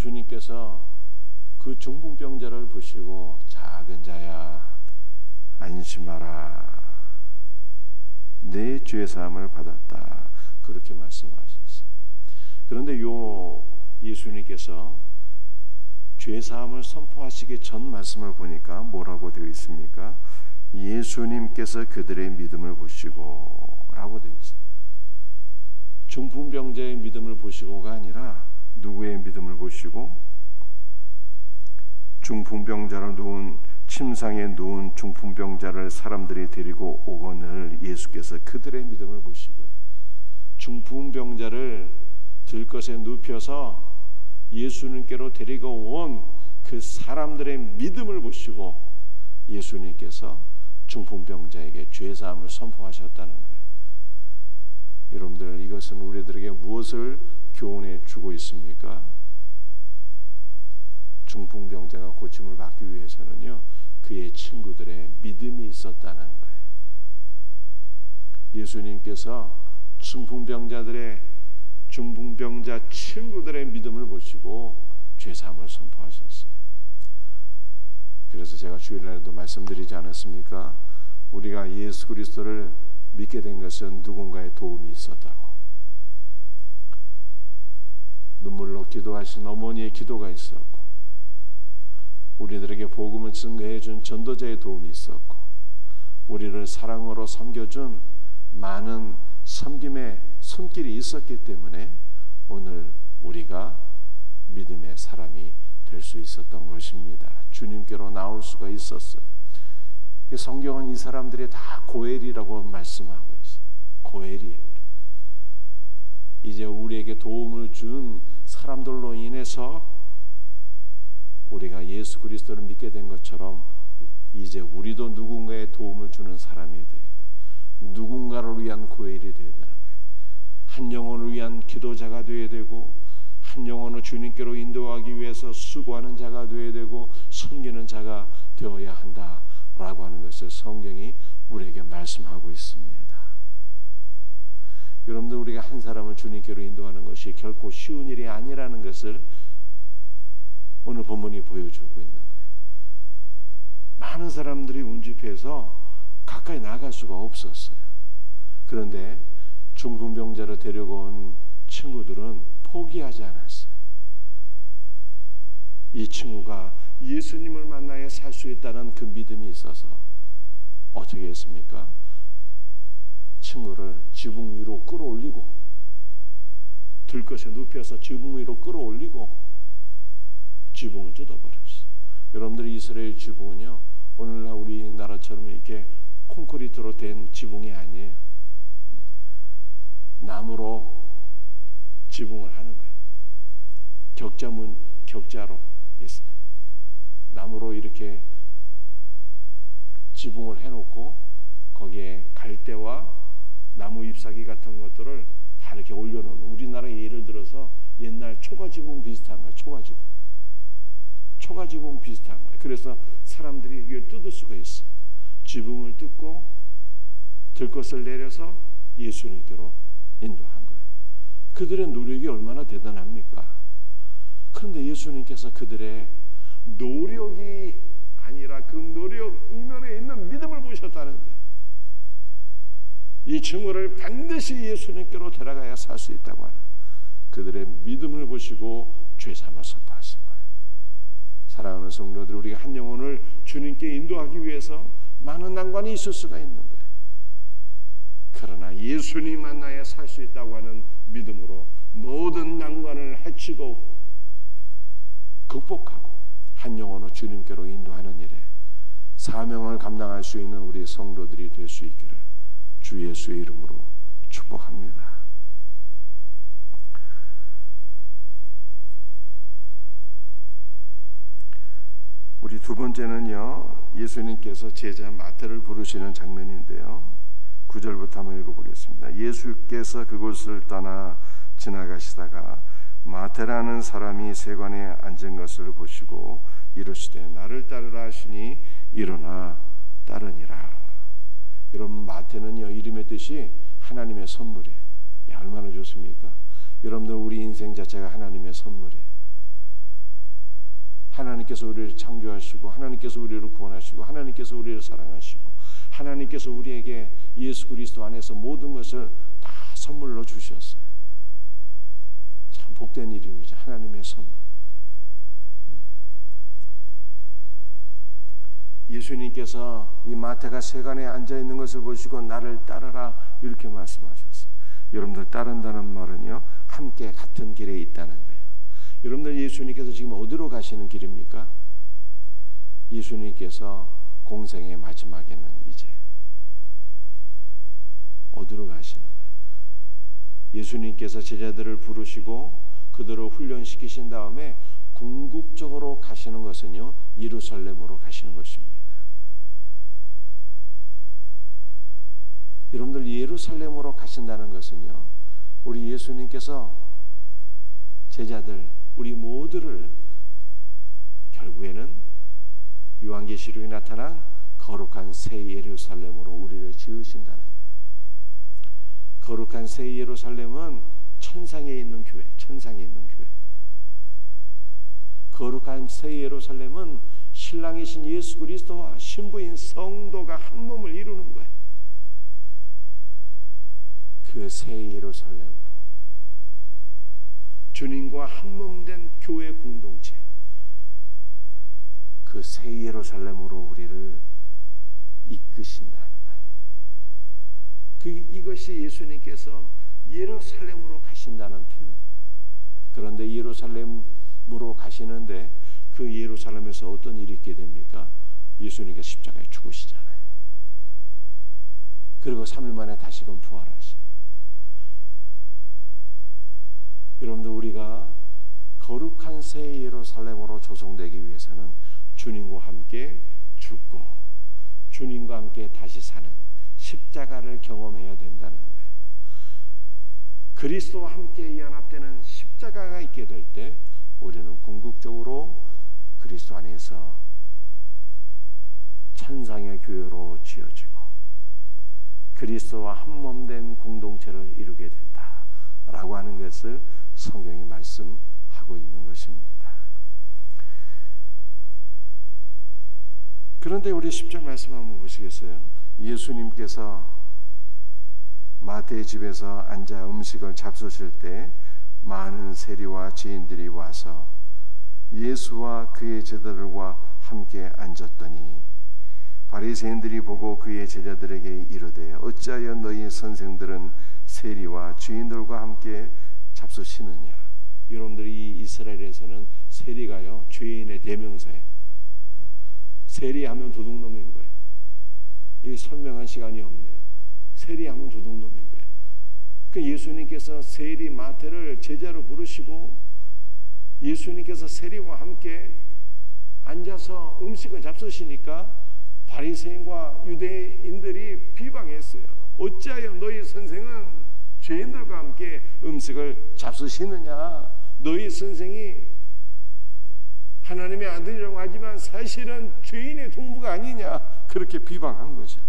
예수님께서 그 중풍병자를 보시고 작은 자야 안심하라 내 죄 사함을 받았다 그렇게 말씀하셨어요. 그런데 예수님께서 죄 사함을 선포하시기 전 말씀을 보니까 뭐라고 되어 있습니까? 예수님께서 그들의 믿음을 보시고 라고 되어 있어요. 중풍병자의 믿음을 보시고가 아니라 누구의 믿음을 보시고? 중풍병자로 누운 침상에 누운 중풍병자를 사람들이 데리고 오거늘 예수께서 그들의 믿음을 보시고요. 중풍병자를 들것에 눕혀서 예수님께로 데리고 온 그 사람들의 믿음을 보시고 예수님께서 중풍병자에게 죄사함을 선포하셨다는 거예요. 여러분들 이것은 우리들에게 무엇을 교훈해 주고 있습니까? 중풍병자가 고침을 받기 위해서는요 그의 친구들의 믿음이 있었다는 거예요. 예수님께서 중풍병자 친구들의 믿음을 보시고 죄사함을 선포하셨어요. 그래서 제가 주일날에도 말씀드리지 않았습니까? 우리가 예수 그리스도를 믿게 된 것은 누군가의 도움이 있었다고. 눈물로 기도하신 어머니의 기도가 있었고, 우리들에게 복음을 증거해 준 전도자의 도움이 있었고, 우리를 사랑으로 섬겨준 많은 섬김의 손길이 있었기 때문에 오늘 우리가 믿음의 사람이 될 수 있었던 것입니다. 주님께로 나올 수가 있었어요. 성경은 이 사람들이 다 고엘이라고 말씀하고 있어요. 고엘이에요. 이제 우리에게 도움을 준 사람들로 인해서 우리가 예수 그리스도를 믿게 된 것처럼 이제 우리도 누군가의 도움을 주는 사람이 돼야 돼. 누군가를 위한 고엘이 되어야 되는 거예요. 한 영혼을 위한 기도자가 되어야 되고, 한 영혼을 주님께로 인도하기 위해서 수고하는 자가 되어야 되고, 섬기는 자가 되어야 한다라고 하는 것을 성경이 우리에게 말씀하고 있습니다. 여러분들, 우리가 한 사람을 주님께로 인도하는 것이 결코 쉬운 일이 아니라는 것을 오늘 본문이 보여주고 있는 거예요. 많은 사람들이 운집해서 가까이 나갈 수가 없었어요. 그런데 중풍병자를 데려온 친구들은 포기하지 않았어요. 이 친구가 예수님을 만나야 살 수 있다는 그 믿음이 있어서 어떻게 했습니까? 친구를 지붕 위로 끌어올리고, 들것에 눕혀서 지붕 위로 끌어올리고 지붕을 뜯어버렸어요. 여러분들, 이스라엘 지붕은요 오늘날 우리나라처럼 이렇게 콘크리트로 된 지붕이 아니에요. 나무로 지붕을 하는 거예요. 격자로 나무로 이렇게 지붕을 해놓고 거기에 갈대와 나무 잎사귀 같은 것들을 다 이렇게 올려놓은, 우리나라 예를 들어서 옛날 초가지붕 비슷한 거예요. 초가지붕 비슷한 거예요. 그래서 사람들이 이걸 뜯을 수가 있어요. 지붕을 뜯고 들것을 내려서 예수님께로 인도한 거예요. 그들의 노력이 얼마나 대단합니까? 그런데 예수님께서 그들의 노력이 아니라 그 노력 이면에 있는 믿음을 보셨다는 거예요. 이 친구를 반드시 예수님께로 데려가야 살 수 있다고 하는 그들의 믿음을 보시고 죄사함을 선포하신 거예요. 사랑하는 성도들, 우리가 한 영혼을 주님께 인도하기 위해서 많은 난관이 있을 수가 있는 거예요. 그러나 예수님 만나야 살 수 있다고 하는 믿음으로 모든 난관을 헤치고 극복하고 한 영혼을 주님께로 인도하는 일에 사명을 감당할 수 있는 우리 성도들이 될 수 있기를 주 예수의 이름으로 축복합니다. 우리 두 번째는요, 예수님께서 제자 마태를 부르시는 장면인데요, 9절부터 한번 읽어보겠습니다. 예수께서 그곳을 떠나 지나가시다가 마태라는 사람이 세관에 앉은 것을 보시고 이르시되 나를 따르라 하시니 일어나 따르니라. 여러분, 마태는요, 이름의 뜻이 하나님의 선물이에요. 얼마나 좋습니까? 여러분들, 우리 인생 자체가 하나님의 선물이에요. 하나님께서 우리를 창조하시고 하나님께서 우리를 구원하시고 하나님께서 우리를 사랑하시고 하나님께서 우리에게 예수 그리스도 안에서 모든 것을 다 선물로 주셨어요. 참 복된 일입니다. 하나님의 선물. 예수님께서 이 마태가 세간에 앉아있는 것을 보시고 나를 따르라 이렇게 말씀하셨어요. 여러분들 따른다는 말은요, 함께 같은 길에 있다는 거예요. 여러분들 예수님께서 지금 어디로 가시는 길입니까? 예수님께서 공생의 마지막에는 이제 어디로 가시는 거예요? 예수님께서 제자들을 부르시고 그들을 훈련시키신 다음에 궁극적으로 가시는 것은요, 예루살렘으로 가시는 것입니다. 여러분들 예루살렘으로 가신다는 것은요, 우리 예수님께서 제자들 우리 모두를 결국에는 요한계시록에 나타난 거룩한 새 예루살렘으로 우리를 지으신다는 거예요. 거룩한 새 예루살렘은 천상에 있는 교회, 천상에 있는 교회. 거룩한 새 예루살렘은 신랑이신 예수 그리스도와 신부인 성도가 한 몸을 이루는 거예요. 그 새 예루살렘으로 주님과 한 몸 된 교회 공동체, 그 새 예루살렘으로 우리를 이끄신다는 거예요. 이것이 예수님께서 예루살렘으로 가신다는 표현. 그런데 예루살렘으로 가시는데 그 예루살렘에서 어떤 일이 있게 됩니까? 예수님께서 십자가에 죽으시잖아요. 그리고 3일 만에 다시금 부활하셔요. 여러분들 우리가 거룩한 새 예루살렘으로 조성되기 위해서는 주님과 함께 죽고 주님과 함께 다시 사는 십자가를 경험해야 된다는 거예요. 그리스도와 함께 연합되는 십자가가 있게 될 때 우리는 궁극적으로 그리스도 안에서 천상의 교회로 지어지고 그리스도와 한 몸 된 공동체를 이루게 된다라고 하는 것을 성경이 말씀하고 있는 것입니다. 그런데 우리 10절 말씀 한번 보시겠어요? 예수님께서 마태의 집에서 앉아 음식을 잡수실 때 많은 세리와 지인들이 와서 예수와 그의 제자들과 함께 앉았더니 바리새인들이 보고 그의 제자들에게 이르되 어찌하여 너희 선생들은 세리와 주인들과 함께 잡수시느냐. 여러분들이 이스라엘에서는 세리가요 죄인의 대명사예요. 세리하면 도둑놈인 거예요. 이 설명할 시간이 없네요. 세리하면 도둑놈인 거예요. 그 예수님께서 세리 마태를 제자로 부르시고 예수님께서 세리와 함께 앉아서 음식을 잡수시니까 바리새인과 유대인들이 비방했어요. 어찌하여 너희 선생은 죄인들과 함께 음식을 잡수시느냐. 너희 선생이 하나님의 아들이라고 하지만 사실은 죄인의 동부가 아니냐. 그렇게 비방한 거죠.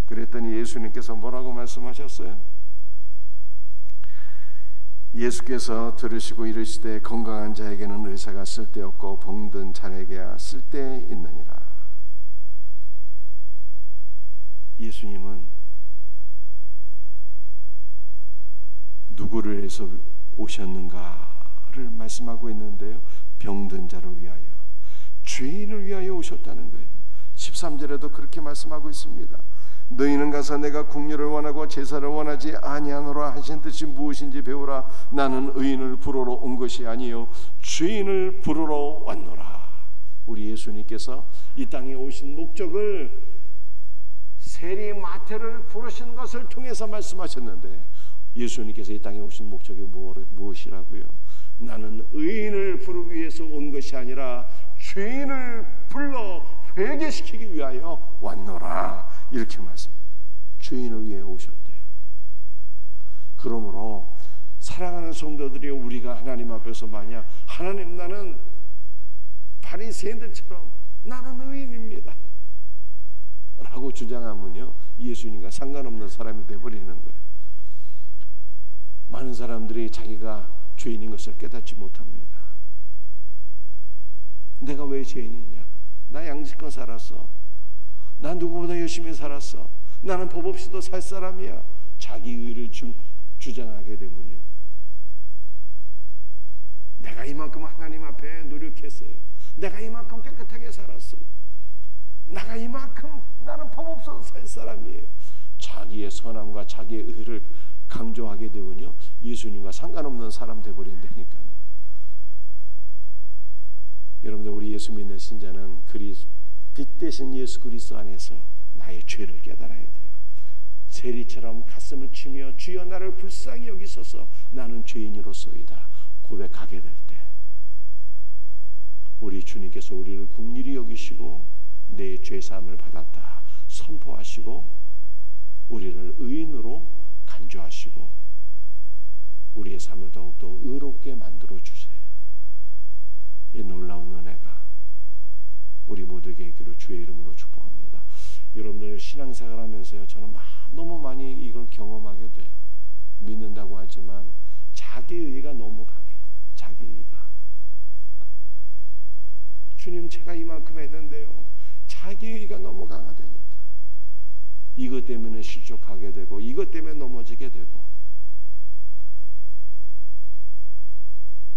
그랬더니 예수님께서 뭐라고 말씀하셨어요? 예수께서 들으시고 이르시되 건강한 자에게는 의사가 쓸데없고 병든 자에게야 쓸데있느니라. 예수님은 누구를 위해서 오셨는가를 말씀하고 있는데요, 병든 자를 위하여, 죄인을 위하여 오셨다는 거예요. 13절에도 그렇게 말씀하고 있습니다. 너희는 가서 내가 긍휼을 원하고 제사를 원하지 아니하노라 하신 뜻이 무엇인지 배우라. 나는 의인을 부르러 온 것이 아니요 죄인을 부르러 왔노라. 우리 예수님께서 이 땅에 오신 목적을 세리 마태를 부르신 것을 통해서 말씀하셨는데, 예수님께서 이 땅에 오신 목적이 무엇이라고요? 나는 의인을 부르기 위해서 온 것이 아니라 죄인을 불러 회개시키기 위하여 왔노라. 이렇게 말씀합니다. 죄인을 위해 오셨대요. 그러므로 사랑하는 성도들이 우리가 하나님 앞에서 만약 하나님 나는 바리새인들처럼 나는 의인입니다 라고 주장하면요, 예수님과 상관없는 사람이 되어버리는 거예요. 많은 사람들이 자기가 죄인인 것을 깨닫지 못합니다. 내가 왜 죄인이냐? 나 양심껏 살았어. 나 누구보다 열심히 살았어. 나는 법 없이도 살 사람이야. 자기 의를 주장하게 되면요, 내가 이만큼 하나님 앞에 노력했어요. 내가 이만큼 깨끗하게 살았어요. 내가 이만큼 나는 법 없어도 살 사람이에요. 자기의 선함과 자기의 의를 강조하게 되면요, 예수님과 상관없는 사람 되어버린다니까요. 여러분들, 우리 예수 믿는 신자는 빛 대신 예수 그리스도 안에서 나의 죄를 깨달아야 돼요. 세리처럼 가슴을 치며 주여 나를 불쌍히 여기소서 나는 죄인이로소이다 고백하게 될 때, 우리 주님께서 우리를 긍휼히 여기시고 내 죄사함을 받았다 선포하시고 우리를 의인으로 간주하시고 우리의 삶을 더욱더 의롭게 만들어 주세요. 이 놀라운 은혜가 우리 모두에게 있기를 주의 이름으로 축복합니다. 여러분들 신앙생활 하면서요, 저는 너무 많이 이걸 경험하게 돼요. 믿는다고 하지만 자기의가 너무 강해. 자기의가. 주님, 제가 이만큼 했는데요, 자기의가 너무 강하다니까. 이것 때문에 실족하게 되고 이것 때문에 넘어지게 되고.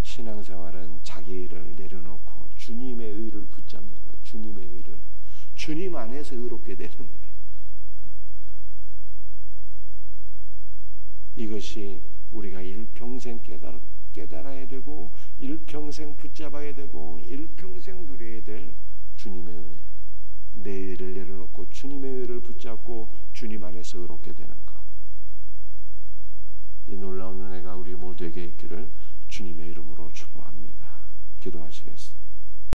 신앙생활은 자기의를 내려놓고 주님의 의를 붙잡는 거예요. 주님의 의를. 주님 안에서 의롭게 되는 거예요. 이것이 우리가 일평생 깨달아야 되고 일평생 붙잡아야 되고 일평생 누려야 될 주님의 은혜예요. 내 의를 내려놓고 주님의 의를 붙잡고 주님 안에서 의롭게 되는 것. 이 놀라운 은혜가 우리 모두에게 있기를 주님의 이름으로 축복합니다. 기도하시겠습니다.